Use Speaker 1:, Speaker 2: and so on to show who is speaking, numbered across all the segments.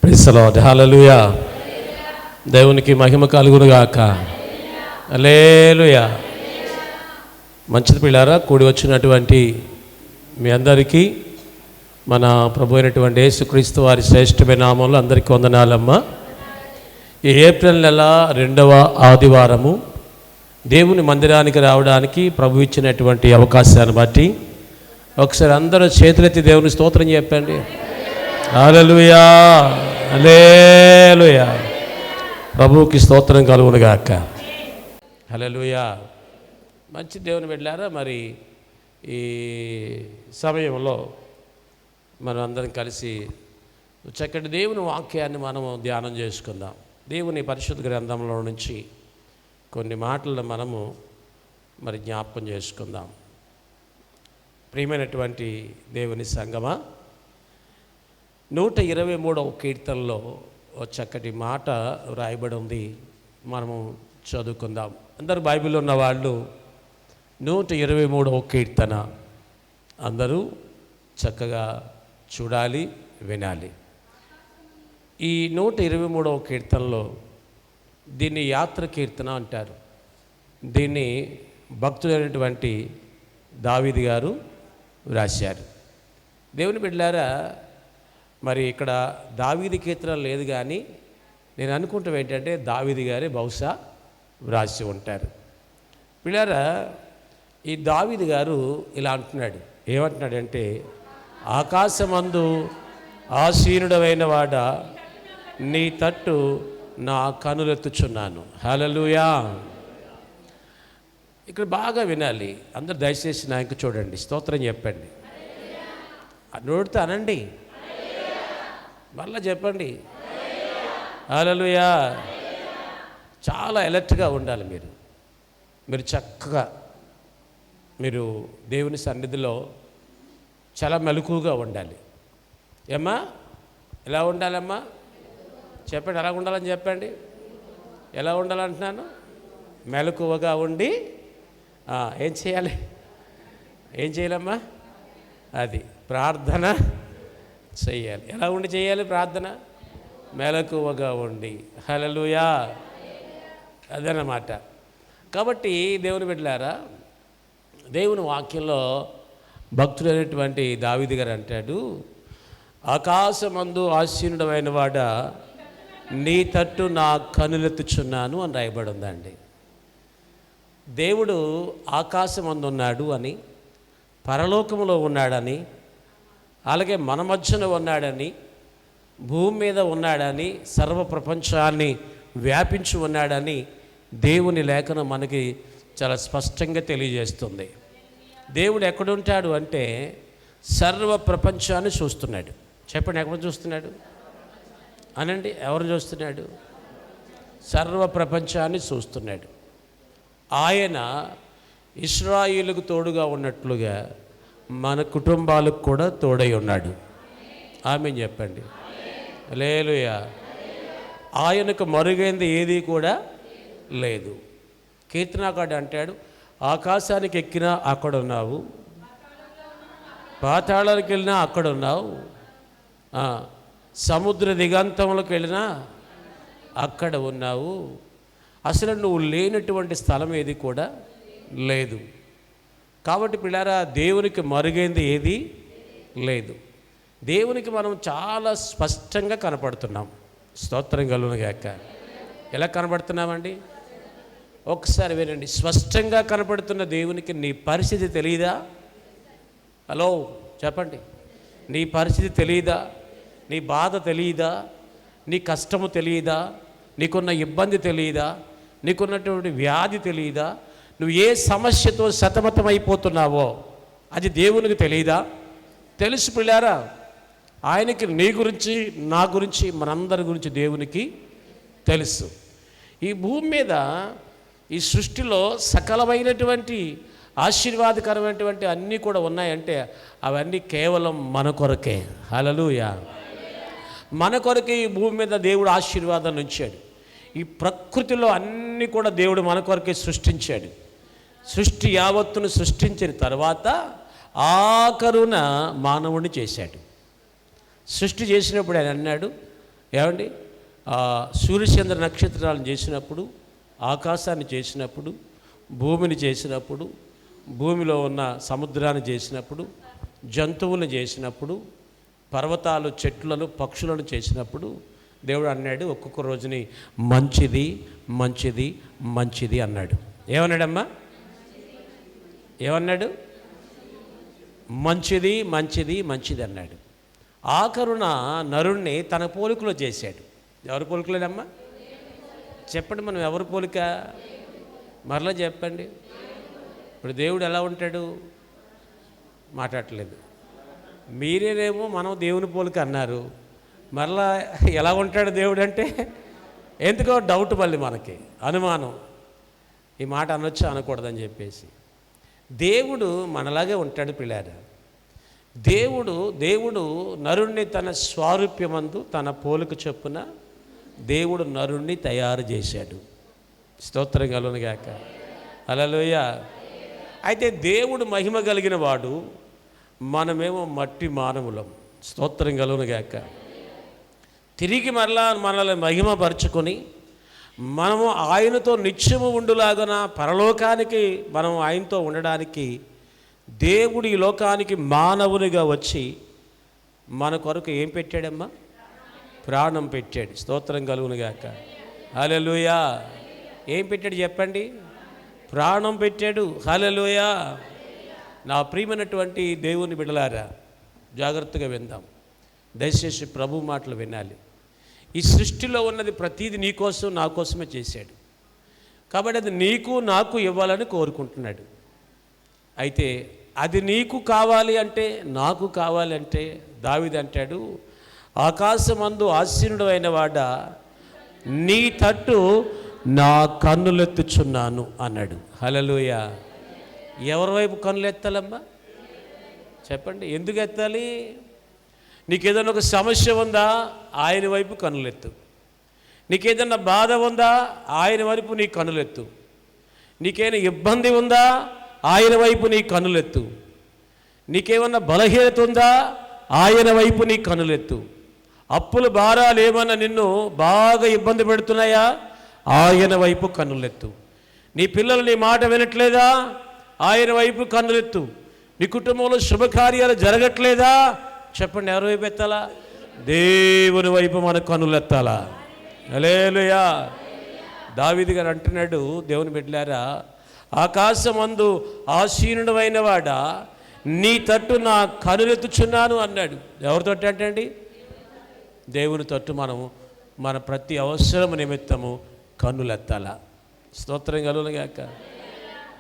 Speaker 1: Praise the lord. హల్లెలూయా. దేవునికి మహిమ కలుగును గాక. హల్లెలూయా. మంచిది పిల్లారా, కూడి వచ్చినటువంటి మీ అందరికీ మన ప్రభు అయినటువంటి యేసుక్రీస్తు వారి శ్రేష్టమైన నామంలో అందరికీ వందనాలమ్మా. ఈ ఏప్రిల్ నెల 2వ ఆదివారము దేవుని మందిరానికి రావడానికి ప్రభు ఇచ్చినటువంటి అవకాశాన్ని బట్టి ఒకసారి అందరూ చేతులెత్తి దేవుని స్తోత్రం చెప్పండి. హల్లెలూయా, హల్లెలూయా. ప్రభువుకి స్తోత్రం కలుగును గాక. హల్లెలూయా. మంచి దేవుని బిడ్డలారా, మరి ఈ సమయంలో మనం అందరం కలిసి చక్కటి దేవుని వాక్యాన్ని మనము ధ్యానం చేసుకుందాం. దేవుని పరిశుద్ధ గ్రంథంలో నుంచి కొన్ని మాటలను మనము మరి జ్ఞాపకం చేసుకుందాం. ప్రియమైనటువంటి దేవుని సంగమా, 123వ కీర్తనలో ఒక చక్కటి మాట రాయబడి ఉంది, మనము చదువుకుందాం. అందరూ బైబిల్లో ఉన్న వాళ్ళు 123వ కీర్తన అందరూ చక్కగా చూడాలి, వినాలి. ఈ 123వ కీర్తనలో దీన్ని యాత్ర కీర్తన అంటారు. దీన్ని భక్తుడైనటువంటి దావీదు గారు రాశారు. దేవుని బిడ్డలారా, మరి ఇక్కడ దావీదు కీర్తన లేదు, కానీ నేను అనుకుంటాం ఏంటంటే దావీదు గారే బహుశా వ్రాసి ఉంటారు. పిల్లారా, ఈ దావీదు గారు ఇలా అంటున్నాడు. ఏమంటున్నాడంటే, ఆకాశమందు ఆసీనుడవైన వాడ నీ తట్టు నా కనులెత్తుచున్నాను. హల్లెలూయా. ఇక్కడ బాగా వినాలి అందరు, దయచేసి నా ఇంక చూడండి, స్తోత్రం చెప్పండి. నోడితే అనండి, మళ్ళా చెప్పండి. హల్లెలూయా. చాలా అలర్ట్గా ఉండాలి మీరు చక్కగా మీరు దేవుని సన్నిధిలో చాలా మెలకువగా ఉండాలి. ఏమ్మా, ఎలా ఉండాలమ్మా చెప్పండి, ఎలా ఉండాలని చెప్పండి. ఎలా ఉండాలంటున్నాను? మెలకువగా ఉండి ఏం చేయాలి? ఏం చేయాలమ్మా? అది ప్రార్థన చెయ్యాలి. ఎలా ఉండి చేయాలి ప్రార్థన? మెలకువగా ఉండి. హల్లెలూయా. అదన్నమాట. కాబట్టి దేవుని బిడ్డలారా, దేవుని వాక్యంలో భక్తుడైనటువంటి దావీదు గారు అంటాడు, ఆకాశమందు ఆసీనుడమైన వాడ నీ తట్టు నా కనులెత్తుచున్నాను అని రాయబడి ఉందండి. దేవుడు ఆకాశమందు ఉన్నాడు అని, పరలోకంలో ఉన్నాడని, అలాగే మన మధ్యన ఉన్నాడని, భూమి మీద ఉన్నాడని, సర్వ ప్రపంచాన్ని వ్యాపించి ఉన్నాడని దేవుని లేఖనం మనకి చాలా స్పష్టంగా తెలియజేస్తుంది. దేవుడు ఎక్కడుంటాడు అంటే సర్వ ప్రపంచాన్ని చూస్తున్నాడు. చెప్పండి, ఎక్కడ చూస్తున్నాడు అనండి. ఎవరు చూస్తున్నాడు? సర్వ ప్రపంచాన్ని చూస్తున్నాడు. ఆయన ఇశ్రాయేలుకు తోడుగా ఉన్నట్లుగా మన కుటుంబాలకు కూడా తోడై ఉన్నాడు. ఆమేన్ చెప్పండి. హల్లెలూయా. ఆయనకు మరుగైంది ఏది కూడా లేదు. కీర్తనాకారుడు అంటాడు, ఆకాశానికి ఎక్కినా అక్కడ ఉన్నావు, పాతాళానికి వెళ్ళినా అక్కడ ఉన్నావు, సముద్ర దిగంతంలోకి వెళ్ళినా అక్కడ ఉన్నావు. అసలు నువ్వు లేనటువంటి స్థలం ఏది కూడా లేదు. కాబట్టి పిల్లారా, దేవునికి మరుగైంది ఏది లేదు. దేవునికి మనం చాలా స్పష్టంగా కనపడుతున్నాం. స్తోత్రం కలుగును గాక. ఎలా కనపడుతున్నామండి? ఒకసారి వినండి. స్పష్టంగా కనపడుతున్న దేవునికి నీ పరిస్థితి తెలియదా? హలో చెప్పండి. నీ పరిస్థితి తెలియదా? నీ బాధ తెలియదా? నీ కష్టము తెలియదా? నీకున్న ఇబ్బంది తెలియదా? నీకున్నటువంటి వ్యాధి తెలియదా? నువ్వు ఏ సమస్యతో సతమతమైపోతున్నావో అది దేవునికి తెలియదా? తెలుసు పిల్లారా. ఆయనకి నీ గురించి, నా గురించి, మనందరి గురించి దేవునికి తెలుసు. ఈ భూమి మీద, ఈ సృష్టిలో సకలమైనటువంటి ఆశీర్వాదకరమైనటువంటి అన్నీ కూడా ఉన్నాయంటే అవన్నీ కేవలం మన కొరకే. హల్లెలూయా. మన కొరకే ఈ భూమి మీద దేవుడు ఆశీర్వాదాన్ని ఉంచాడు. ఈ ప్రకృతిలో అన్నీ కూడా దేవుడు మన కొరకే సృష్టించాడు. సృష్టి యావత్తును సృష్టించిన తర్వాత ఆఖరున మానవుడిని చేశాడు. సృష్టి చేసినప్పుడు ఆయన అన్నాడు, ఏమండి సూర్యచంద్ర నక్షత్రాలను చేసినప్పుడు, ఆకాశాన్ని చేసినప్పుడు, భూమిని చేసినప్పుడు, భూమిలో ఉన్న సముద్రాన్ని చేసినప్పుడు, జంతువులను చేసినప్పుడు, పర్వతాలు, చెట్లను, పక్షులను చేసినప్పుడు దేవుడు అన్నాడు ఒక్కొక్క రోజుని మంచిది మంచిది మంచిది అన్నాడు. ఏమన్నాడమ్మా? ఏమన్నాడు? మంచిది మంచిది మంచిది అన్నాడు. ఆఖరున నరుణ్ణి తన పోలికలో చేశాడు. ఎవరి పోలికలేనమ్మా? చెప్పండి, మనం ఎవరి పోలిక? మరలా చెప్పండి. ఇప్పుడు దేవుడు ఎలా ఉంటాడు? మాట్లాడలేదు. మీరేనేమో మనం దేవుని పోలిక అన్నారు, మరలా ఎలా ఉంటాడు దేవుడు అంటే ఎందుకో డౌట్, మళ్ళీ మనకి అనుమానం, ఈ మాట అనొచ్చు అనకూడదని చెప్పేసి. దేవుడు మనలాగే ఉంటాడు పిల్లారా. దేవుడు నరుణ్ణి తన స్వారూప్యమందు తన పోలిక చొప్పున దేవుడు నరుణ్ణి తయారు చేశాడు. స్తోత్రం కలుగునుగాక. హల్లెలూయా. అయితే దేవుడు మహిమ కలిగిన వాడు, మనమేమో మట్టి మానవులం. స్తోత్రం కలుగునుగాక. తిరిగి మరలా మనల్ని మహిమపరుచుకొని మనము ఆయనతో నిత్యము ఉండులాగున పరలోకానికి మనం ఆయనతో ఉండడానికి దేవుడు ఈ లోకానికి మానవునిగా వచ్చి మన కొరకు ఏం పెట్టాడమ్మా? ప్రాణం పెట్టాడు. స్తోత్రం కలుగునుగాక. హల్లెలూయా. ఏం పెట్టాడు చెప్పండి? ప్రాణం పెట్టాడు. హల్లెలూయా. నా ప్రియమైనటువంటి దేవుని బిడ్డలారా, జాగ్రత్తగా విందాం. దయచేసి ప్రభు మాటలు వినాలి. ఈ సృష్టిలో ఉన్నది ప్రతీది నీ కోసం నా కోసమే చేశాడు. కాబట్టి అది నీకు నాకు ఇవ్వాలని కోరుకుంటున్నాడు. అయితే అది నీకు కావాలి అంటే, నాకు కావాలి అంటే, దావీదు అంటాడు, ఆకాశమందు ఆసీనుడు అయిన వాడ నీ తట్టు నా కన్నులెత్తుచున్నాను అన్నాడు. హల్లెలూయా. ఎవరి వైపు కన్నులు ఎత్తాలమ్మా? చెప్పండి. ఎందుకు ఎత్తాలి? నీకేదైనా ఒక సమస్య ఉందా? ఆయన వైపు కన్నులెత్తు. నీకేదన్నా బాధ ఉందా? ఆయన వైపు నీ కన్నులెత్తు. నీకేమైనా ఇబ్బంది ఉందా? ఆయన వైపు నీ కన్నులెత్తు. నీకేమన్నా బలహీనత ఉందా? ఆయన వైపు నీ కన్నులెత్తు. అప్పుల భారాలు ఏమన్నా నిన్ను బాగా ఇబ్బంది పెడుతున్నాయా? ఆయన వైపు కన్నులెత్తు. నీ పిల్లలు నీ మాట వినట్లేదా? ఆయన వైపు కన్నులెత్తు. నీ కుటుంబంలో శుభకార్యాలు జరగట్లేదా? చెప్పండి, ఎవరి వైపు ఎత్తాలా? దేవుని వైపు మన కన్నులెత్తాలా? హల్లెలూయా. దావీదు గారు అంటున్నాడు, దేవుని బిడ్డలారా, ఆకాశమందు ఆసీనుడైన వాడ నీ తట్టు నా కన్నులెత్తుచున్నాను అన్నాడు. ఎవరితోటి అంటండి? దేవుని తట్టు మనము మన ప్రతి అవసరం నిమిత్తము కన్నులెత్తాల. స్తోత్రం కలుగునుగాక.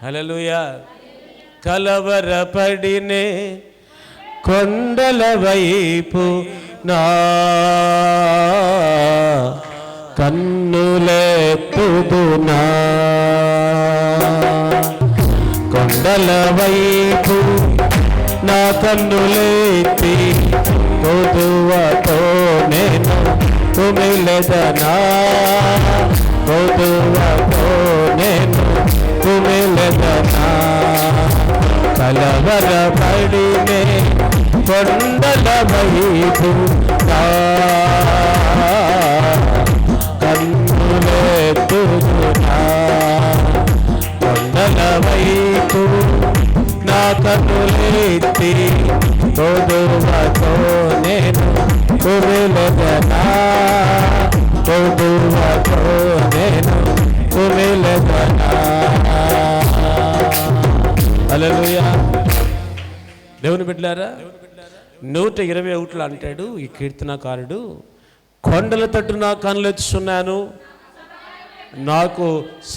Speaker 1: హల్లెలూయా. కలవరపడినే కొండల వైపు నా కన్నులెత్తుదునా, కొండల వైపు నా కన్నులెత్తి కొదువతో నేను కుమిలెదనా, కొదువతో నేను కుమిలెదనా. కలవరపడినే కొండల వైపు నా కన్నులెత్తుదునా, కొండల వైపు నా కన్నులెత్తి కొదువతో నేను కుమిలెదనా, కొదువతో నేను కుమిలెదనా. హల్లెలూయా. దేవుని బిడ్డలారా, 121 అంటాడు ఈ కీర్తనకారుడు, కొండల తట్టు నా కన్నులెత్తుచున్నాను, నాకు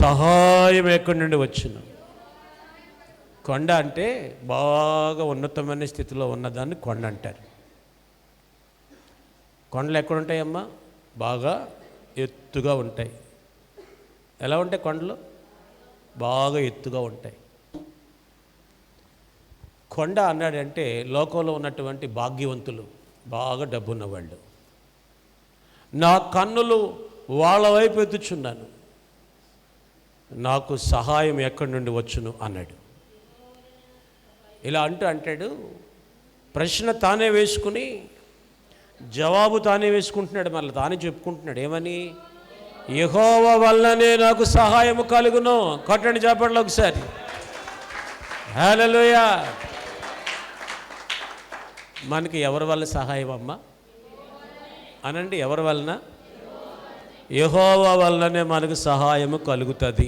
Speaker 1: సహాయం ఎక్కడి నుండి వచ్చును. కొండ అంటే బాగా ఉన్నతమైన స్థితిలో ఉన్నదాన్ని కొండ అంటారు. కొండలు ఎక్కడుంటాయమ్మా? బాగా ఎత్తుగా ఉంటాయి. ఎలా ఉంటాయి కొండలు? బాగా ఎత్తుగా ఉంటాయి. కొండ అన్నాడంటే లోకంలో ఉన్నటువంటి భాగ్యవంతులు, బాగా డబ్బున్న వాళ్ళు. నా కన్నులు వాళ్ళ వైపు ఎత్తుచున్నాను, నాకు సహాయం ఎక్కడి నుండి వచ్చును అన్నాడు. ఇలా అంటాడు. ప్రశ్న తానే వేసుకుని జవాబు తానే వేసుకుంటున్నాడు, మళ్ళీ తానే చెప్పుకుంటున్నాడు. ఏమని? యెహోవా వల్లనే నాకు సహాయము కలుగును. కొట్టండి చెప్పండి ఒకసారి. హల్లెలూయా. మనకి ఎవరి వల్ల సహాయం అమ్మా అనండి? ఎవరి వలన? యెహోవా వల్లనే మనకు సహాయము కలుగుతుంది.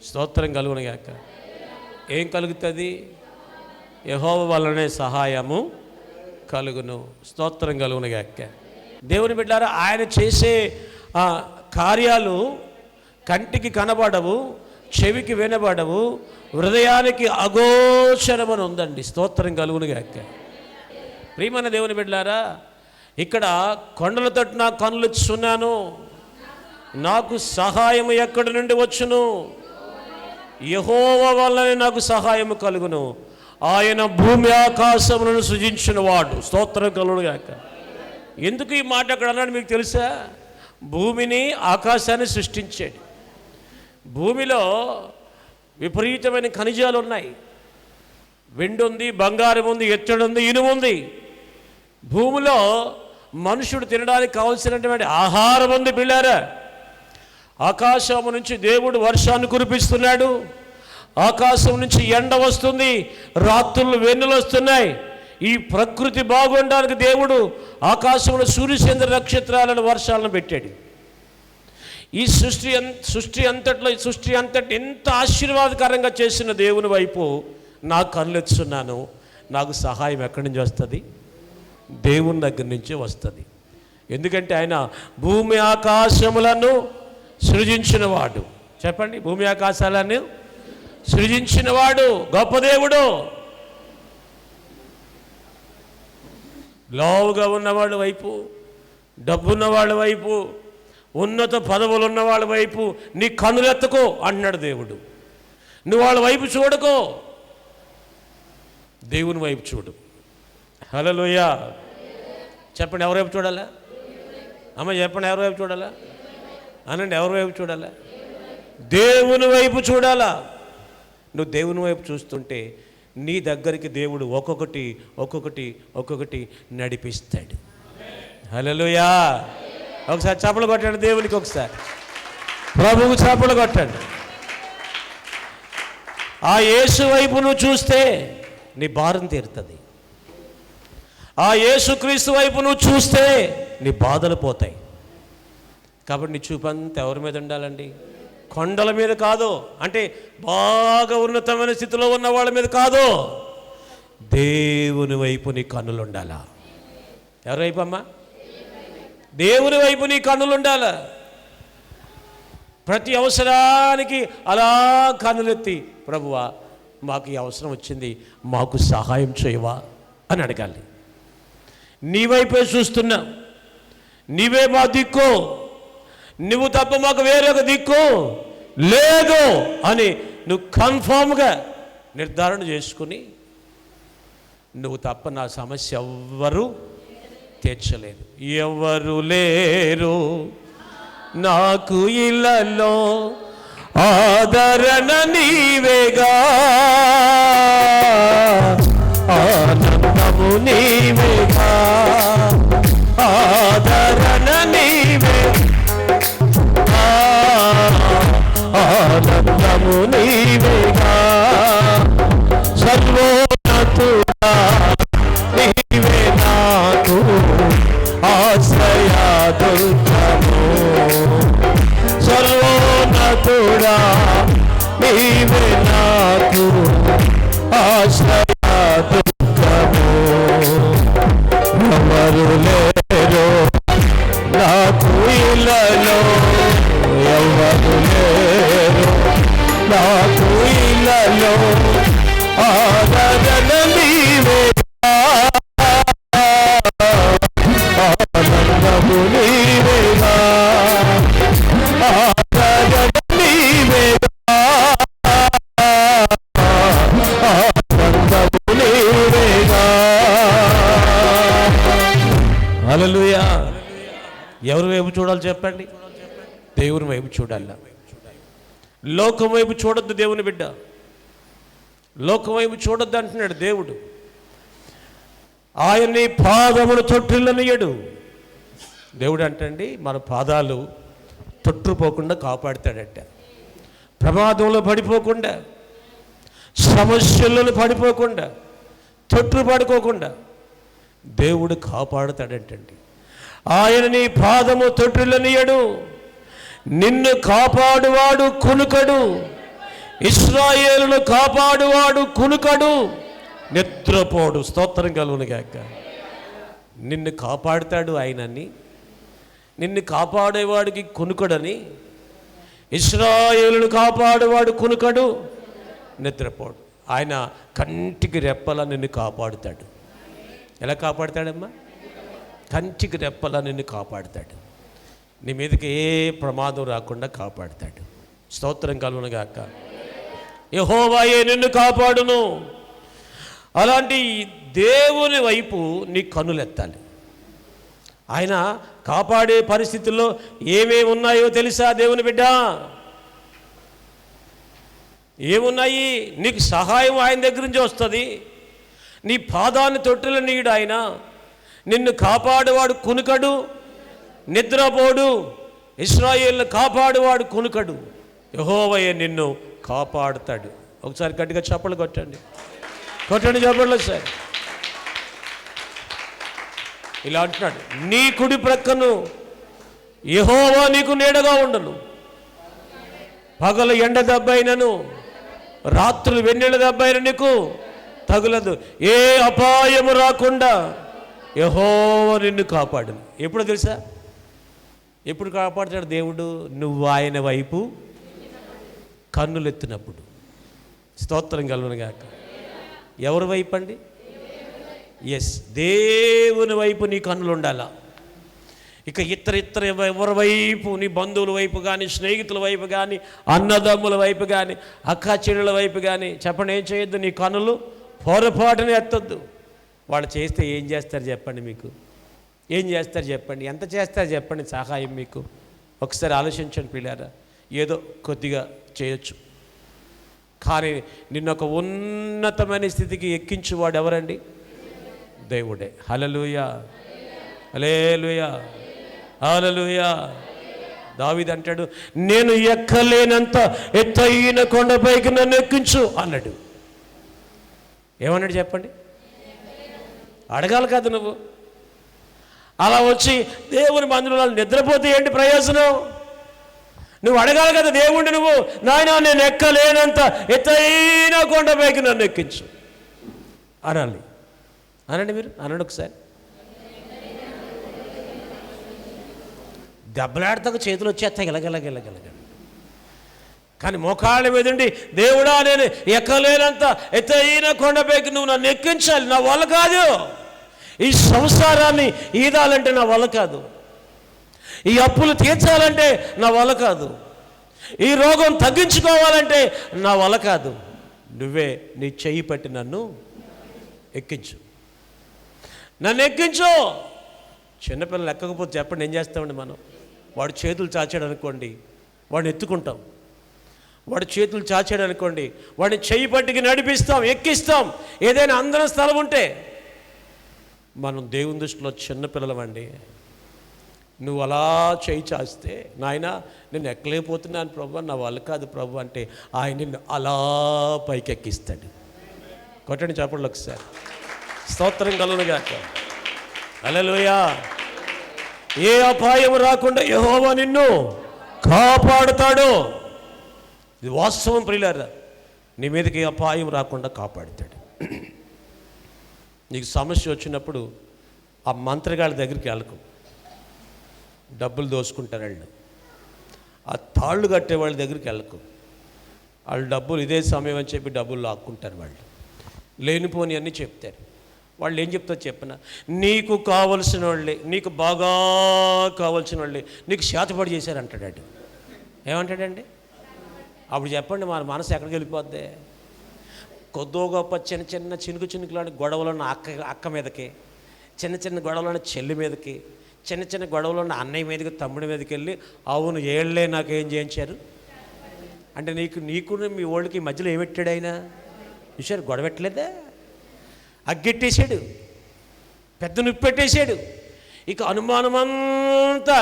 Speaker 1: స్తోత్రం కలుగును గాక. ఏం కలుగుతుంది? యెహోవా వల్లనే సహాయము కలుగును. స్తోత్రం కలుగును గాక. దేవుని బిడ్డలారా, ఆయన చేసే కార్యాలు కంటికి కనబడవు, చెవికి వినబడవు, హృదయానికి అగోచరమని ఉందండి. స్తోత్రం కలుగును గాక. ప్రియమైన దేవుని బిడ్డలారా, ఇక్కడ కొండల తట్టు నా కన్నులు ఇచ్చున్నాను, నాకు సహాయం ఎక్కడి నుండి వచ్చును? యెహోవా వల్లనే నాకు సహాయము కలుగును. ఆయన భూమి ఆకాశములను సృజించిన వాడు. స్తోత్రం కలుగును గాక. ఎందుకు ఈ మాట అక్కడ అన్నాడు మీకు తెలుసా? భూమిని ఆకాశాన్ని సృష్టించాడు. భూమిలో విపరీతమైన ఖనిజాలు ఉన్నాయి. వెండి ఉంది, బంగారం ఉంది, ఎత్తడి ఉంది, ఇనుము ఉంది. భూమిలో మనుషుడు తినడానికి కావలసినటువంటి ఆహారం ఉంది. పిల్లారా, ఆకాశం నుంచి దేవుడు వర్షాన్ని కురిపిస్తున్నాడు. ఆకాశం నుంచి ఎండ వస్తుంది, రాత్రులు వెన్నులు వస్తున్నాయి. ఈ ప్రకృతి బాగుండడానికి దేవుడు ఆకాశంలో సూర్యచంద్ర నక్షత్రాలను, వర్షాలను పెట్టాడు. ఈ సృష్టి అంతటి ఎంత ఆశీర్వాదకరంగా చేసిన దేవుని వైపు నా కళ్ళెత్తున్నాను. నాకు సహాయం ఎక్కడి నుంచి వస్తుంది? దేవుని దగ్గర నుంచే వస్తుంది. ఎందుకంటే ఆయన భూమి ఆకాశములను సృజించినవాడు. చెప్పండి, భూమి ఆకాశాలను సృజించినవాడు గొప్ప దేవుడు. లావుగా ఉన్నవాళ్ళ వైపు, డబ్బున్న వాళ్ళ వైపు, ఉన్నత పదవులు ఉన్న వాళ్ళ వైపు నీ కన్నులెత్తకో అంటున్నాడు దేవుడు. నువ్వు వాళ్ళ వైపు చూడకో, దేవుని వైపు చూడు. హల్లెలూయా. చెప్పండి, ఎవరి వైపు చూడాలా? అమ్మ చెప్పండి, ఎవరి వైపు చూడాలా అనండి? ఎవరి వైపు చూడాలా? దేవుని వైపు చూడాలా. నువ్వు దేవుని వైపు చూస్తుంటే నీ దగ్గరికి దేవుడు ఒక్కొక్కటి నడిపిస్తాడు. హల్లెలూయా. ఒకసారి చప్పలు కొట్టండి దేవునికి, ఒకసారి ప్రభువుకు చప్పలు కొట్టండి. ఆ యేసు వైపు నువ్వు చూస్తే నీ భారం తీరుతుంది. ఆ యేసుక్రీస్తు వైపు నువ్వు చూస్తే నీ బాధలు పోతాయి. కాబట్టి నీ చూపంతా ఎవరి మీద ఉండాలండి? కొండల మీద కాదు, అంటే బాగా ఉన్నతమైన స్థితిలో ఉన్న వాళ్ళ మీద కాదు, దేవుని వైపు నీ కన్నులు ఉండాలా. ఎవరి వైపు అమ్మా? దేవుని వైపు నీ కన్నులు ఉండాలా. ప్రతి అవసరానికి అలా కన్నులెత్తి, ప్రభువా మాకు ఈ అవసరం వచ్చింది, మాకు సహాయం చేయవా అని అడగాలి. నీ వైపే చూస్తున్నా, నీవే మా దిక్కు, నువ్వు తప్ప మాకు వేరొక దిక్కు లేదు అని నువ్వు కన్ఫామ్గా నిర్ధారణ చేసుకుని, నువ్వు తప్ప నా సమస్య ఎవ్వరూ తీర్చలేదు, ఎవరు లేరు నాకు ఇళ్ళలో, ఆదరణ నీవేగా, ఆనందము నీవేగా, ఆదరణ నీవే, ఆనందము నీవేగా, సర్వోన్నతుడా నీవే నాకు ఆశ్రయ దుర్గము, సర్వోన్నతుడా నీవే నాకు ఆశ్రయ దుర్గము, ఎవరు లేరు నాకు ఇళ్ళలో, ఎవరు లేరు నాకు ఇళ్ళలో, ఆదరణ నీవే, ఆనందము నీవేగా, ఆదరణ నీవేగా, ఆనందము నీవేగా. హల్లెలూయా. ఎవరి వైపు చూడాలి చెప్పండి? దేవుని వైపు చూడాలి. లోకం వైపు చూడొద్దు దేవుని బిడ్డ, లోకం వైపు చూడొద్దు అంటున్నాడు దేవుడు. ఆయన నీ పాదములు తొట్టిల్లనియడు. దేవుడు అంటండి మన పాదాలు తొట్టుపోకుండా కాపాడుతాడట. ప్రమాదంలో పడిపోకుండా, సమస్యలను పడిపోకుండా, తొట్టు పడుకోకుండా దేవుడు కాపాడుతాడంటండి. ఆయన నీ పాదము తొట్టిల్లనియడు, నిన్ను కాపాడువాడు కునుకడు. ఇశ్రాయేలును కాపాడువాడు కునుకడు, నిద్రపోడు. స్తోత్రం కలుగునుగాక. నిన్ను కాపాడుతాడు ఆయనని, నిన్ను కాపాడేవాడికి కునుకడని. ఇశ్రాయేలును కాపాడేవాడు కునుకడు, నిద్రపోడు. ఆయన కంటికి రెప్పలా నిన్ను కాపాడుతాడు. ఎలా కాపాడుతాడమ్మా? కంటికి రెప్పలా నిన్ను కాపాడుతాడు. నీ మీదకి ఏ ప్రమాదం రాకుండా కాపాడుతాడు. స్తోత్రం కలుగునుగాక. యెహోవాయే నిన్ను కాపాడును. అలాంటి దేవుని వైపు నీ కన్నులెత్తాలి. ఆయన కాపాడే పరిస్థితుల్లో ఏమేమి ఉన్నాయో తెలుసా దేవుని బిడ్డ? ఏమున్నాయి? నీకు సహాయం ఆయన దగ్గర నుంచి వస్తుంది. నీ పాదాన్ని తొట్టిల్లనీయుడు ఆయన. నిన్ను కాపాడువాడు కునుకడు, నిద్రపోడు. ఇశ్రాయేలును కాపాడువాడు కునుకడు. యెహోవాయే నిన్ను కాపాడుతాడు. ఒకసారి గట్టిగా చప్పట్లు కొట్టండి, కొట్టండి చప్పట్లు సార్. ఇలా అంటున్నాడు, నీ కుడి ప్రక్కను యెహోవా నీకు నీడగా ఉండను. పగలు ఎండ దెబ్బైనను, రాత్రులు వెన్నెల దెబ్బైన నీకు తగులదు. ఏ అపాయము రాకుండా యెహోవా నిన్ను కాపాడును. ఎప్పుడు తెలుసా? ఎప్పుడు కాపాడుతాడు దేవుడు? నువ్వు ఆయన వైపు కన్నులెత్తినప్పుడు. స్తోత్రం కలుగునుగాక. ఎవరి వైపు అండి? ఎస్, దేవుని వైపు నీ కన్నులు ఉండాలా. ఇక ఇతర ఎవరి వైపు, నీ బంధువుల వైపు కానీ, స్నేహితుల వైపు కానీ, అన్నదమ్ముల వైపు కానీ, అక్క చెల్లెల వైపు కానీ చెప్పండి, ఏం చేయొద్దు. నీ కన్నులు పొరపాటుని ఎత్తొద్దు. వాళ్ళు చేస్తే ఏం చేస్తారు చెప్పండి? మీకు ఏం చేస్తారు చెప్పండి? ఎంత చేస్తారు చెప్పండి సహాయం మీకు? ఒకసారి ఆలోచించండి పిల్లారా. ఏదో కొద్దిగా చేయొచ్చు, కానీ నిన్నొక ఉన్నతమైన స్థితికి ఎక్కించువాడు ఎవరండి? దేవుడే. హల్లెలూయా, హల్లెలూయా, హల్లెలూయా. దావీదు అంటాడు, నేను ఎక్కలేనంత ఎత్తైన కొండపైకి నన్ను ఎక్కించు అన్నాడు. ఏమన్నాడు చెప్పండి? అడగాలి కదా నువ్వు. అలా వచ్చి దేవుని మందిరంలో నిద్రపోతే ఏంటి ప్రయోజనం? నువ్వు అడగాలి కదా దేవుణ్ణి. నువ్వు నాయనా నేను ఎక్కలేనంత ఎత్తైన కొండపైకి నన్ను ఎక్కించు అనాలి. అనండి మీరు, అనండి ఒకసారి. దెబ్బలాడతాకు చేతులు వచ్చేస్తాయి గిలగిలగిలగిలగ. కానీ మోకాళ్ళ మీదండి, దేవుడా నేను ఎక్కలేనంత ఎత్తైన కొండపైకి నువ్వు నన్ను ఎక్కించాలి. నా వల్ల కాదు. ఈ సంసారాన్ని ఈదాలంటే నా వల్ల కాదు. ఈ అప్పులు తీర్చాలంటే నా వల్ల కాదు. ఈ రోగం తగ్గించుకోవాలంటే నా వల్ల కాదు. నువ్వే నీ చెయ్యి పట్టి నన్ను ఎక్కించు, నన్ను ఎక్కించు. చిన్నపిల్లలు ఎక్కకపోతే చెప్పండి ఏం చేస్తామండి మనం? వాడు చేతులు చాచాడు అనుకోండి, వాడిని ఎత్తుకుంటాం. వాడు చేతులు చాచాడు అనుకోండి, వాడిని చెయ్యి పట్టుకి నడిపిస్తాం, ఎక్కిస్తాం. ఏదైనా అందరం స్థలం ఉంటే. మనం దేవుని దృష్టిలో చిన్నపిల్లలమండి. నువ్వు అలా చేయి చాస్తే, నాయన నేను ఎక్కలేకపోతున్నాను ప్రభు, నా వల్ల కాదు ప్రభు అంటే ఆయన నిన్ను అలా పైకెక్కిస్తాడు. కొట్టండి చప్పట్లు ఒకసారి. స్తోత్రం కలుగునుగాక. హల్లెలూయా. ఏ అపాయం రాకుండా యెహోవా నిన్ను కాపాడుతాడు. ఇది వాస్తవం ప్రియులారా. నీ మీదకి అపాయం రాకుండా కాపాడుతాడు. నీకు సమస్య వచ్చినప్పుడు ఆ మంత్రగాళ్ళ దగ్గరికి వెళ్ళకు. డబ్బులు దోసుకుంటారు వాళ్ళు. ఆ తాళ్ళు కట్టే వాళ్ళ దగ్గరికి వెళ్ళకు. వాళ్ళు డబ్బులు ఇదే సమయం అని చెప్పి డబ్బులు లాక్కుంటారు. వాళ్ళు లేనిపోని అన్నీ చెప్తారు. వాళ్ళు ఏం చెప్తారు చెప్పిన, నీకు కావలసిన వాళ్ళే, నీకు బాగా కావాల్సిన వాళ్ళే నీకు శాతపడి చేశారంటాడు. ఏమంటాడండి? అప్పుడు చెప్పండి మన మనసు ఎక్కడికి వెళ్ళిపోద్ది? కొద్దో గొప్ప చిన్న చిన్న చినుకులాంటి గొడవలున్న అక్క మీదకి, చిన్న చిన్న గొడవలున్న చెల్లి మీదకి, చిన్న చిన్న గొడవలున్న అన్నయ్య మీదకి, తమ్ముడి మీదకి వెళ్ళి అవును ఏళ్లే నాకేం చేయించారు అంటే నీకు మీ ఓళ్ళకి మధ్యలో ఏమెట్టాడు ఆయన? చూశారు? గొడవ పెట్టలేదా? అగ్గెట్టేసాడు. పెద్ద నొప్పి పెట్టేశాడు. ఇక అనుమానమంతా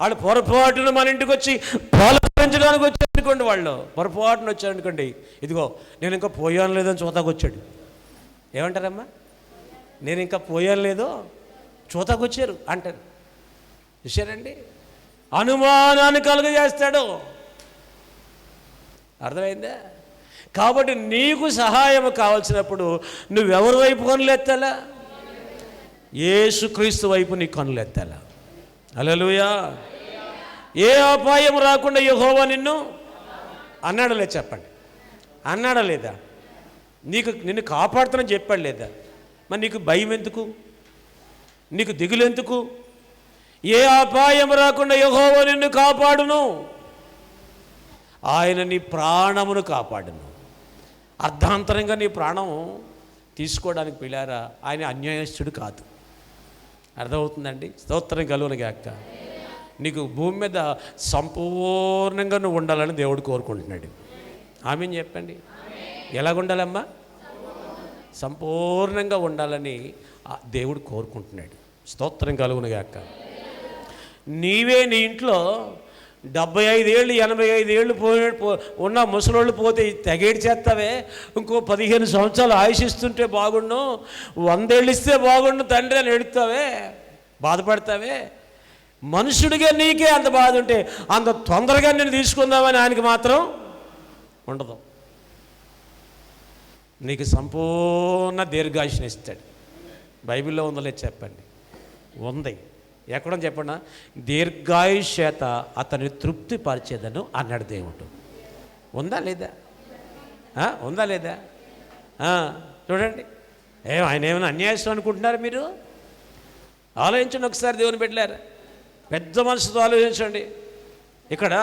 Speaker 1: వాళ్ళు పొరపాటున మన ఇంటికి వచ్చి పాలపరించడానికి వచ్చారనుకోండి, వాళ్ళు పొరపాటున వచ్చారనుకోండి, ఇదిగో నేను ఇంకా పోయాను లేదని చూతాకు వచ్చాడు. ఏమంటారమ్మా? నేను ఇంకా పోయాను లేదో చూతాకు వచ్చారు అంటారు. చూశారండి? అనుమానాన్ని కలుగజేస్తాడు. అర్థమైందా? కాబట్టి నీకు సహాయం కావాల్సినప్పుడు నువ్వెవరి వైపు కనులెత్తాలా? యేసుక్రీస్తు వైపు నీ కనులెత్తాలా. హల్లెలూయా. ఏ అపాయం రాకుండా యెహోవా నిన్ను అన్నాడా లేదా? చెప్పండి, అన్నాడా లేదా? నిన్ను కాపాడుతానని చెప్పాడు లేదా? మరి నీకు భయం ఎందుకు? నీకు దిగులు ఎందుకు? ఏ అపాయం రాకుండా యెహోవా నిన్ను కాపాడును, ఆయన నీ ప్రాణమును కాపాడును. అర్ధాంతరంగా నీ ప్రాణం తీసుకోవడానికి పిల్లారా, ఆయన అన్యాయస్తుడు కాదు. అర్థమవుతుందండి? స్తోత్రం కలుగును గాక. నీకు భూమి మీద సంపూర్ణంగా నువ్వు ఉండాలని దేవుడు కోరుకుంటున్నాడు. ఆమేన్ చెప్పండి. ఎలాగుండాలమ్మా? సంపూర్ణంగా ఉండాలని దేవుడు కోరుకుంటున్నాడు. స్తోత్రం కలుగును గాక. నీవే నీ ఇంట్లో 75 ఏళ్ళు 85 ఏళ్ళు ఉన్న ముసలోళ్ళు పోతే తెగేడి చేస్తావే, ఇంకో 15 సంవత్సరాలు ఆయుషిస్తుంటే బాగుండు, 100 ఏళ్ళు ఇస్తే బాగుండు తండ్రి అని ఎడుతావే, బాధపడతావే. మనుషుడిగా నీకే అంత బాధ ఉంటే అంత తొందరగా నేను తీసుకుందామని ఆయనకి మాత్రం ఉండదు. నీకు సంపూర్ణ దీర్ఘాయుష్ని ఇస్తాడు. బైబిల్లో ఉందలే చెప్పండి. ఉంది. ఎక్కడ చెప్పండి? దీర్ఘాయుష్ చేత అతన్ని తృప్తి పరిచేదను అన్నాడు దేవుడు. ఉందా లేదా? ఉందా లేదా? చూడండి, ఆయన ఏమైనా అన్యాయం అనుకుంటున్నారు మీరు? ఆలోచించండి ఒకసారి. దేవుని పెట్టలేరు, పెద్ద మనసుతో ఆలోచించండి. ఇక్కడ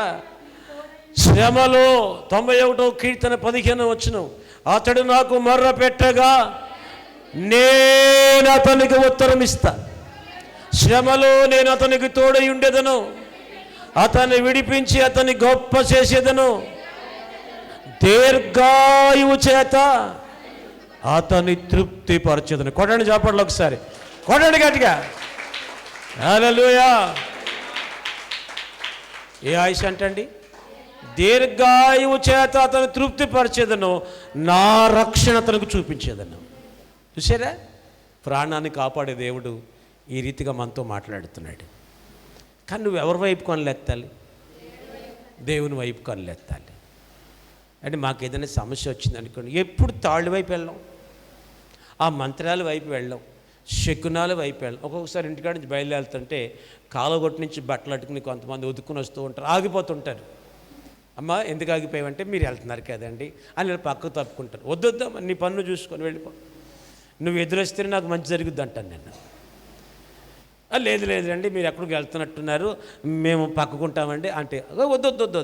Speaker 1: శ్రమలో 91వ కీర్తన 15 వచనం, అతడు నాకు మొర్ర పెట్టగా నేను అతనికి ఉత్తరం ఇస్తా, శ్రమలో నేను అతనికి తోడై ఉండేదను, అతన్ని విడిపించి అతన్ని గొప్ప చేసేదను, దీర్ఘాయువు చేత అతన్ని తృప్తి పరచేదను. కొట్టండి చాపట్లు ఒకసారి, కొట్టండి గట్టిగా. హల్లెలూయా. ఏ ఆయుష్ అంటండి? దీర్ఘాయువు చేత అతను తృప్తి పరిచేదను, నా రక్షణ అతనికి చూపించేదను. చూసారా? ప్రాణాన్ని కాపాడే దేవుడు ఈ రీతిగా మనతో మాట్లాడుతున్నాడు. కానీ నువ్వు ఎవరి వైపు కనులెత్తాలి? దేవుని వైపు కనులెత్తాలి. అంటే మాకు ఏదైనా సమస్య వచ్చింది అనుకోండి, ఎప్పుడు తాళ్ళు వైపు వెళ్ళాం, ఆ మంత్రాల వైపు వెళ్ళాం, శకునాల వైపు వెళ్ళాం. ఒక్కొక్కసారి ఇంటికాడ నుంచి బయలుదేరుతుంటే కాలగొట్టు నుంచి బట్టలు అట్టుకుని కొంతమంది ఉతుక్కుని వస్తూ ఉంటారు, ఆగిపోతుంటారు. అమ్మ ఎందుకు ఆగిపోయావంటే మీరు వెళ్తున్నారు కదండి అని పక్కకు తప్పుకుంటారు. వద్దొద్దా, నీ పన్ను చూసుకొని వెళ్ళిపో, నువ్వు ఎదురొస్తేనే నాకు మంచి జరుగుద్ది అంటాను నేను. లేదు లేదండి మీరు ఎక్కడికి వెళ్తున్నట్టున్నారు, మేము పక్కకుంటామండి అంటే వద్దొద్దు,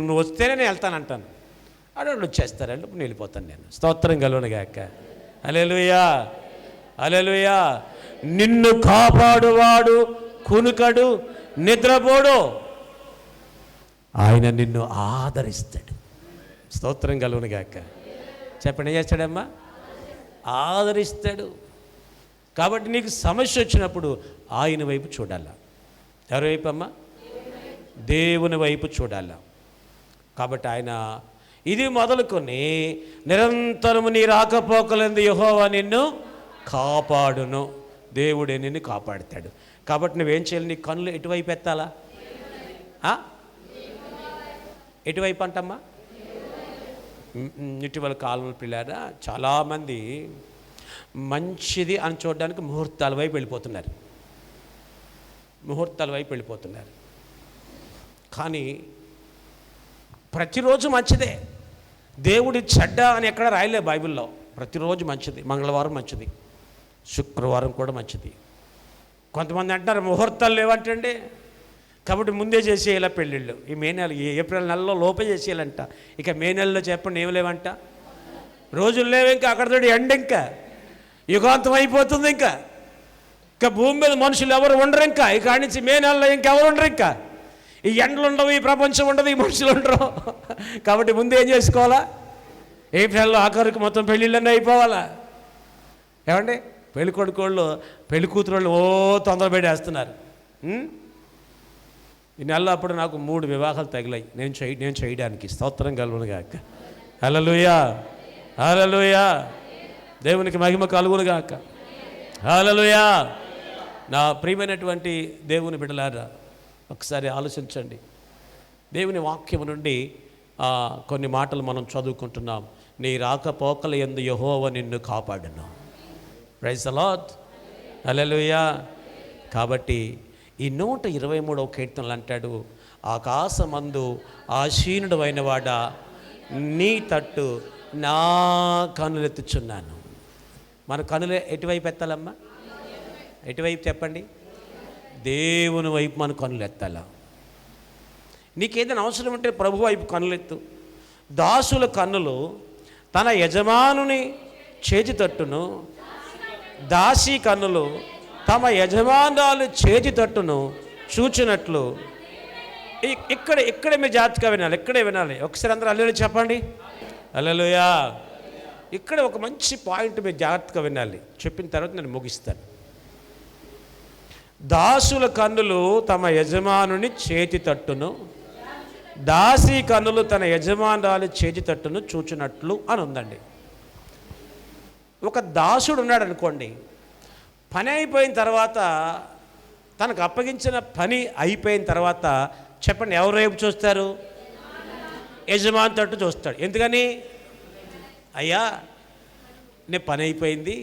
Speaker 1: నువ్వు వస్తేనే నేను వెళ్తానంటాను. అడవులు వచ్చేస్తారండి, ఇప్పుడు వెళ్ళిపోతాను నేను. స్తోత్రం కలుగును గాక. హల్లెలూయా, హల్లెలూయా. నిన్ను కాపాడువాడు కునుకడు, నిద్రపోడు, ఆయన నిన్ను ఆదరిస్తాడు. స్తోత్రం కలుగును గాక. చెప్పండి, ఏం చేస్తాడమ్మా? ఆదరిస్తాడు. కాబట్టి నీకు సమస్య వచ్చినప్పుడు ఆయన వైపు చూడాలా. ఎవరి వైపు అమ్మా? దేవుని వైపు చూడాలా. కాబట్టి ఆయన ఇది మొదలుకొని నిరంతరము నీ రాకపోకలందు యెహోవా నిన్ను కాపాడును, దేవుడే నిన్ను కాపాడుతాడు. కాబట్టి నువ్వేం చేయాలి? నీ కన్నులు ఎటువైపు ఎత్తాలా? ఎటువైపు అంటమ్మా? ఇటీవల కాలంలో పిల్లారా చాలామంది మంచిది అని చూడడానికి ముహూర్తాల వైపు వెళ్ళిపోతున్నారు, ముహూర్తాల వైపు వెళ్ళిపోతున్నారు. కానీ ప్రతిరోజు మంచిదే, దేవుడి చెడ్డ అని ఎక్కడ రాయలే బైబిల్లో. ప్రతిరోజు మంచిది, మంగళవారం మంచిది, శుక్రవారం కూడా మంచిది. కొంతమంది అంటారు ముహూర్తాలు లేవంటండి, కాబట్టి ముందే చేసేయాల పెళ్ళిళ్ళు. ఈ మే నెల, ఏప్రిల్ నెలలో లోపే చేసేయాలంట. ఇక మే నెలలో చెప్పండి ఏం లేవంట, రోజులు లేవు, ఇంకా అక్కడతోటి ఎండ, ఇంకా యుగాంతం అయిపోతుంది. ఇంకా భూమి మీద మనుషులు ఎవరు ఉండరు. ఇంకా ఇక్కడి నుంచి మే నెలలో ఇంకెవరు ఉండరు. ఇంకా ఈ ఎండలు ఉండవు, ఈ ప్రపంచం ఉండదు, ఈ మనుషులు ఉండరు. కాబట్టి ముందు ఏం చేసుకోవాలా? ఏప్రిల్లో ఆఖరికి మొత్తం పెళ్ళిళ్ళన్నీ అయిపోవాలా? ఏమండి? పెళ్లి కొడుకోళ్ళు పెళ్లి కూతురోళ్ళు ఓ తొందర పెట్టేస్తున్నారు. ఈ నెలలో అప్పుడు నాకు 3 వివాహాలు తగిలాయి నేను చేయడానికి. స్తోత్రం కలుగునుగాక. హల్లెలూయా, హల్లెలూయా. దేవునికి మహిమ కలుగునుగాక. హల్లెలూయా. నా ప్రియమైనటువంటి దేవుని బిడ్డలారా, ఒకసారి ఆలోచించండి. దేవుని వాక్యము నుండి కొన్ని మాటలు మనం చదువుకుంటున్నాం. నీ రాకపోకల యందు యెహోవా నిన్ను కాపాడును. Praise the lord. హల్లెలూయా. కాబట్టి ఈ 123వ కీర్తనలు అంటాడు, ఆకాశమందు ఆసీనుడు అయిన వాడా నీ తట్టు నా కనులెత్తుచున్నాను. మన కనులు ఎటువైపు ఎత్తాలమ్మా? ఎటువైపు చెప్పండి? దేవుని వైపు మన కనులు ఎత్తాల. నీకేదైనా అవసరం ఉంటే ప్రభు వైపు కనులెత్తు. దాసుల కన్నులు తన యజమానుని చేతి తట్టును, దాసి కన్నులు తమ యజమానురాలు చేతి తట్టును చూచినట్లు. ఇక్కడే మీరు జాగ్రత్తగా వినాలి, ఇక్కడే వినాలి. ఒకసారి అందరూ హల్లెలూయా చెప్పండి. హల్లెలూయా. ఇక్కడ ఒక మంచి పాయింట్ మీరు జాగ్రత్తగా వినాలి. చెప్పిన తర్వాత నేను ముగిస్తాను. దాసుల కన్నులు తమ యజమానుని చేతి తట్టును, దాసి కన్నులు తన యజమానురాలు చేతి తట్టును చూచినట్లు అని ఉందండి. ఒక దాసుడు ఉన్నాడు అనుకోండి, పని అయిపోయిన తర్వాత, తనకు అప్పగించిన పని అయిపోయిన తర్వాత చెప్పండి, ఎవరు వైపు చూస్తారు? యజమాని తట్టు చూస్తాడు. ఎందుకని? అయ్యా నీ పని అయిపోయింది,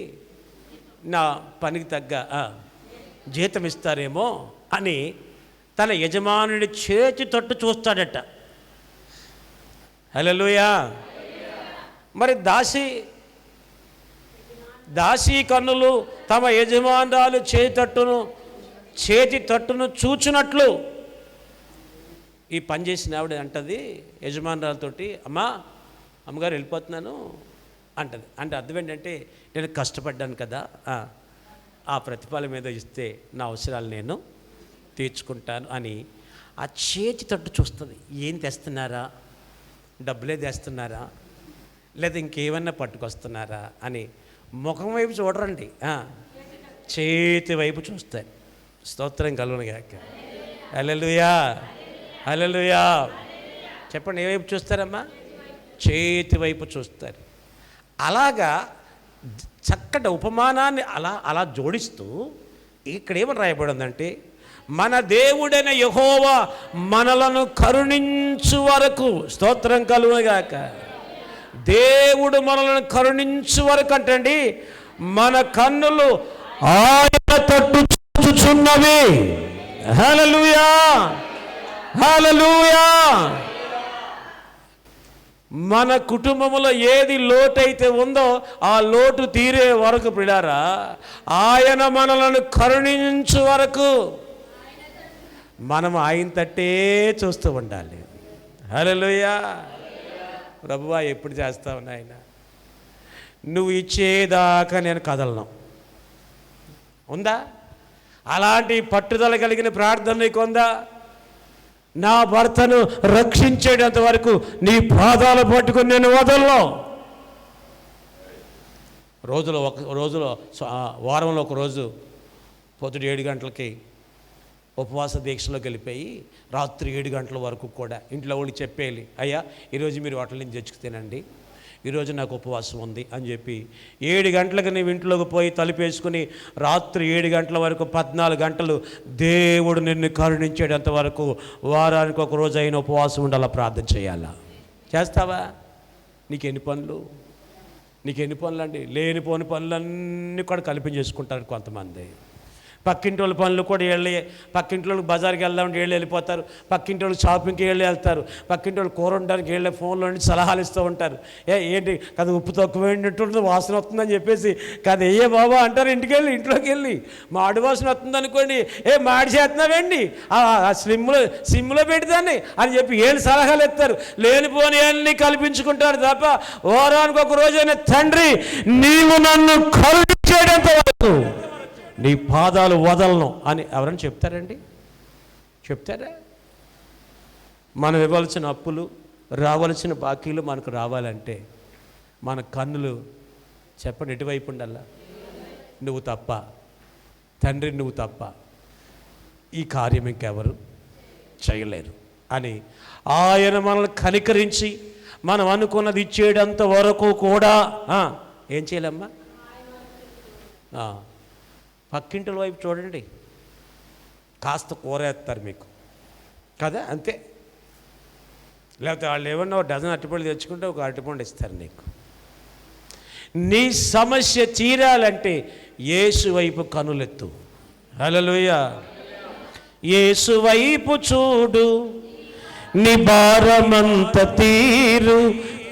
Speaker 1: నా పనికి తగ్గ జీతం ఇస్తారేమో అని తన యజమానుడి చేతి తట్టు చూస్తాడట. హల్లెలూయా. మరి దాసి కన్నులు తమ యజమానురాలు చేతి తట్టును చూచినట్లు. ఈ పని చేసిన ఆవిడ అంటది యజమానురాలతోటి, అమ్మగారు వెళ్ళిపోతున్నాను అంటది. అంటే అర్థం ఏంటంటే, నేను కష్టపడ్డాను కదా, ఆ ప్రతిఫలం మీద ఇస్తే నా అవసరాలు నేను తీర్చుకుంటాను అని ఆ చేతి తట్టు చూస్తుంది. ఏం తెస్తున్నారా? డబ్బులే తెస్తున్నారా, లేదా ఇంకేమన్నా పట్టుకొస్తున్నారా అని ముఖం వైపు చూడరండి, చేతి వైపు చూస్తారు. స్తోత్రం కలుగునుగాక. హల్లెలూయా, హల్లెలూయా. చెప్పండి, ఏ వైపు చూస్తారమ్మా? చేతి వైపు చూస్తారు. అలాగా చక్కటి ఉపమానాన్ని అలా జోడిస్తూ ఇక్కడ ఏమని రాయబడిందంటే, మన దేవుడైన యెహోవా మనలను కరుణించు వరకు, స్తోత్రం కలుగునుగాక. దేవుడు మనలను కరుణించు వరకు అంటండి, మన కన్నులు ఆయన తట్టు చూచుచున్నవి. హల్లెలూయా, హల్లెలూయా. మన కుటుంబంలో ఏది లోటైతే ఉందో ఆ లోటు తీరే వరకు ప్రియులారా, ఆయన మనలను కరుణించు వరకు మనం ఆయన తట్టే చూస్తూ ఉండాలి. హల్లెలూయా. ప్రభువా ఎప్పుడు చేస్తావు నాయన, నువ్వు ఇచ్చేదాకా నేను కదలను. ఉందా అలాంటి పట్టుదల కలిగిన ప్రార్థన నీకు ఉందా? నా భర్తను రక్షించేటంత వరకు నీ పాదాలు పట్టుకుని నేను వదలను. వారంలో ఒక రోజు పొద్దుట 7 గంటలకి ఉపవాస దీక్షలోకి వెళ్ళిపోయి రాత్రి 7 గంటల వరకు కూడా ఇంట్లో వాళ్ళు చెప్పేయాలి, అయ్యా ఈరోజు మీరు హోటల్ నుంచి తెచ్చుకు తినండి, ఈరోజు నాకు ఉపవాసం ఉంది అని చెప్పి 7 గంటలకు నీవు ఇంట్లోకి పోయి తలుపేసుకుని రాత్రి 7 గంటల వరకు 14 గంటలు దేవుడు నిన్ను కరుణించేటంత వరకు వారానికి ఒక రోజు అయిన ఉపవాసం ఉండాలా, ప్రార్థన చేయాలా? చేస్తావా? నీకెన్ని పనులు అండి? లేనిపోని పనులన్నీ కూడా కల్పించేసుకుంటారు కొంతమంది. పక్కింటి వాళ్ళ పనులు కూడా పక్కింటి వాళ్ళకి బజార్కి వెళ్దామంటే వెళ్ళిపోతారు, పక్కింటి వాళ్ళకి షాపింగ్కి వెళ్తారు, పక్కింటి వాళ్ళు కూర ఉండడానికి ఫోన్లో నుండి సలహాలు ఇస్తూ ఉంటారు. ఏంటి కదా ఉప్పు తక్కువ ఉంటుంది, వాసన వస్తుందని చెప్పేసి కదా బాబా అంటారు. ఇంట్లోకి వెళ్ళి మాడి వాసన వస్తుంది అనుకోండి, మాడి చేస్తున్నావేండి, సిమ్లో పెడతాన్ని అని చెప్పి ఏళ్ళు సలహాలు ఇస్తారు. లేనిపోని అన్నీ కల్పించుకుంటారు తప్ప వారానికి ఒక రోజైనా తండ్రి నీవు నన్ను కరుణించేటంత వరకు నీ పాదాలు వదలను అని ఎవరైనా చెప్తారండి? చెప్తారా? మనం ఇవ్వాల్సిన అప్పులు, రావాల్సిన బాకీలు మనకు రావాలంటే మన కన్నులు చెప్పండి ఎటువైపు ఉండాలా? నువ్వు తప్ప, తండ్రి నువ్వు తప్ప ఈ కార్యం ఇంకెవరు చేయలేరు అని ఆయన మనల్ని కనికరించి మనం అనుకున్నది ఇచ్చేటంత వరకు కూడా ఏం చేయలేమ్మా? పక్కింటిల వైపు చూడండి, కాస్త కూరేస్తారు మీకు కదా, అంతే. లేకపోతే వాళ్ళు ఏమన్నా డజన్ అరటిపండు తెచ్చుకుంటే ఒక అరటిపండు ఇస్తారు నీకు. నీ సమస్య తీరాలంటే యేసు వైపు కనులెత్తు. హల్లెలూయా. యేసు వైపు చూడు, నీ భారమంత తీరు,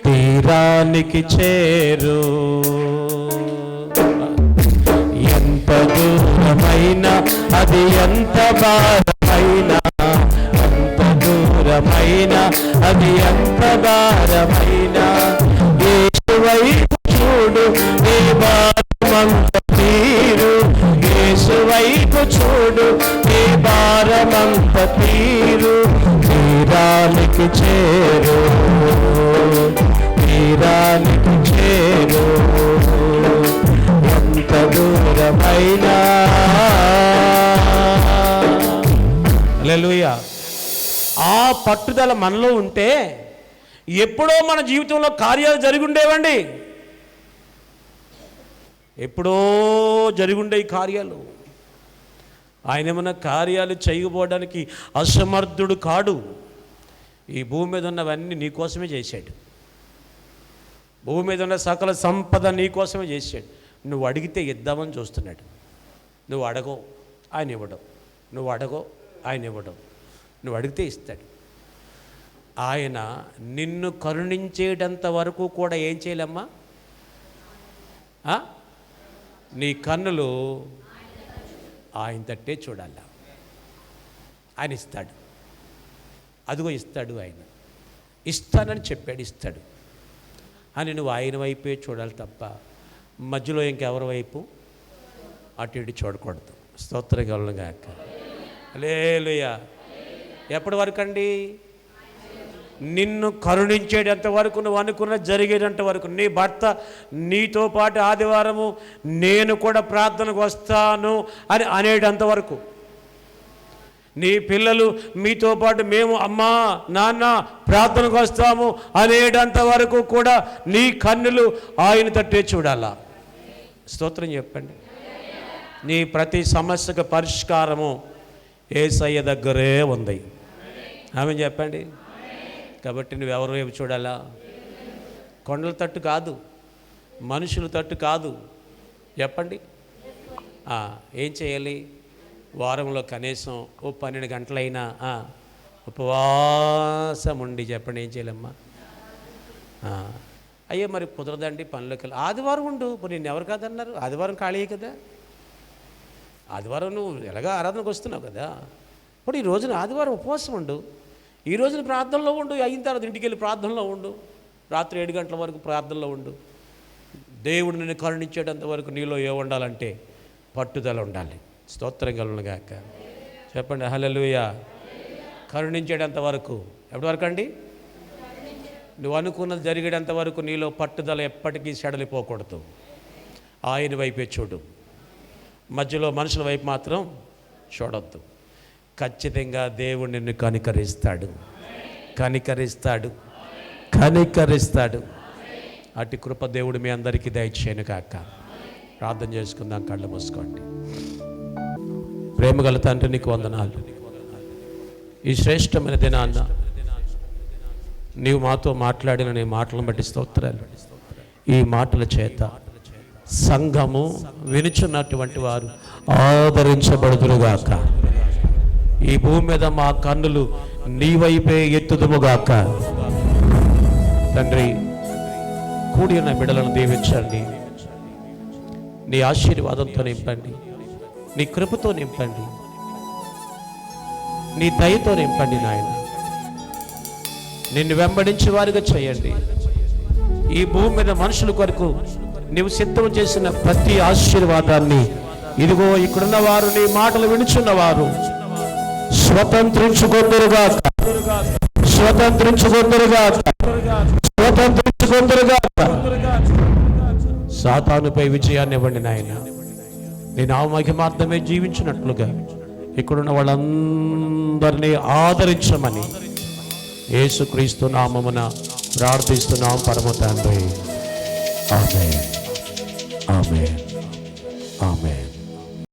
Speaker 1: తీరానికి చేరు. ఎంత దూరమైన అది, ఎంత భారమైనా, ఎంత దూరమైన అది, ఎంత భారమైనా, యేసు వైపు చూడు, నీ భారమంత తీరు. యేసు వైపు చూడు, నీ భారమంత తీరు, తీరానికి చేరు, తీరానికి చేరు. ఎంత దూరమైనా. హల్లెలూయా. ఆ పట్టుదల మనలో ఉంటే ఎప్పుడో మన జీవితంలో కార్యాలు జరుగుండేవండి, ఎప్పుడో జరుగుండే ఈ కార్యాలు. ఆయన ఏమన్నా కార్యాలు చేయకపోవడానికి అసమర్థుడు కాడు. ఈ భూమి మీద ఉన్నవన్నీ నీకోసమే చేశాడు. భూమి మీద ఉన్న సకల సంపద నీకోసమే చేశాడు. నువ్వు అడిగితే ఇద్దామని చూస్తున్నాడు. నువ్వు అడగో ఆయన ఇవ్వడం, నువ్వు అడగో ఆయన ఇవ్వడం, నువ్వు అడిగితే ఇస్తాడు. ఆయన నిన్ను కరుణించేటంత వరకు కూడా ఏం చేయలేమ్మా? నీ కన్నులు ఆయన తట్టే చూడాల. ఆయన ఇస్తాడు, అదిగో ఇస్తాడు. ఆయన ఇస్తానని చెప్పాడు, ఇస్తాడు అని నువ్వు ఆయన వైపే చూడాలి తప్ప మధ్యలో ఇంకెవరి వైపు అటు ఇటు చూడకూడదు. స్తోత్రగాక. హల్లెలూయా. ఎప్పటి వరకు అండి? నిన్ను కరుణించేటంత వరకు, నువ్వు అనుకున్న జరిగేటంత వరకు. నీ భర్త నీతో పాటు ఆదివారము నేను కూడా ప్రార్థనకు వస్తాను అని అనేటంత వరకు, నీ పిల్లలు మీతో పాటు మేము అమ్మా నాన్న ప్రార్థనకు వస్తాము అనేటంత వరకు కూడా నీ కన్నులు ఆయన తట్టే చూడాలా. స్తోత్రం చెప్పండి. నీ ప్రతి సమస్యకు పరిష్కారము యేసయ్య దగ్గరే ఉంది. ఆమె చెప్పండి. కాబట్టి నువ్వెవరి వైపు చూడాలా? కొండల తట్టు కాదు, మనుషుల తట్టు కాదు. చెప్పండి. ఏం చేయాలి? వారంలో కనీసం 12 గంటలైనా ఉపవాసం ఉండి చెప్పండి. ఏం చేయాలమ్మా? అయ్యో మరి కుదరదండి, పనులకి ఆదివారం ఉండు. ఇప్పుడు నేను ఎవరు కాదన్నారు? ఆదివారం ఖాళీ కదా. ఆదివారం నువ్వు ఎలాగా ఆరాధనకు వస్తున్నావు కదా. ఇప్పుడు ఈ రోజున ఆదివారం ఉపవాసం ఉండు, ఈ రోజున ప్రార్థనలో ఉండు, అయిన తర్వాత ఇంటికి వెళ్ళి ప్రార్థనలో ఉండు, రాత్రి 7 గంటల వరకు ప్రార్థనలో ఉండు. దేవుడు నిన్ను కరుణించేటంత వరకు నీలో ఏ ఉండాలంటే పట్టుదల ఉండాలి. స్తోత్రం కలుగునుగాక. చెప్పండి హల్లెలూయా. కరుణించేటంత వరకు. ఎప్పటి వరకు అండి? నువ్వు అనుకున్నది జరిగేటంత వరకు నీలో పట్టుదల ఎప్పటికీ సెడలిపోకూడదు. ఆయన వైపే చూడు, మధ్యలో మనుషుల వైపు మాత్రం చూడొద్దు. ఖచ్చితంగా దేవుడు నిన్ను కనికరిస్తాడు, కనికరిస్తాడు, కనికరిస్తాడు. అటు కృప దేవుడు మీ అందరికీ దయచేయను కాక. ప్రార్థన చేసుకుందాం. కళ్ళు మూసుకోండి. ప్రేమగల తండ్రి, నీకు వందనాలు. ఈ శ్రేష్టమైన దినాన్న నీవు మాతో మాట్లాడిన నీ మాటలను బట్టి స్తోత్రాలు. ఈ మాటల చేత సంఘము వినుచున్నటువంటి వారు ఆదరించబడుదురుగాక. ఈ భూమి మీద మా కన్నులు నీ వైపే ఎత్తుదుముగాక. తండ్రి, కూడి ఉన్న బిడ్డలను దీవించండి, నీ ఆశీర్వాదంతో నింపండి, నీ కృపతో నింపండి, నీ దయతో నింపండి నాయన. నిన్ను వెంబడించే వారిగా చేయండి. ఈ భూమి మీద మనుషుల కొరకు నీవు సిద్ధం చేసిన ప్రతి ఆశీర్వాదాన్ని ఇదిగో ఇక్కడున్న వారు, నీ మాటలు వినుచున్నవారు స్వతంత్రించుకొందురుగాక, స్వతంత్రించుకొందురుగాక, స్వతంత్రించుకొందురుగాక. సాతానుపై విజయాన్ని ఇవ్వండి నాయన. నీ నామ మహిమార్థమే జీవించినట్లుగా ఇక్కడున్న వాళ్ళందరినీ ఆదరించమని యేసుక్రీస్తు నామమున ప్రార్థిస్తున్నాం పరమ తండ్రి. ఆమేన్.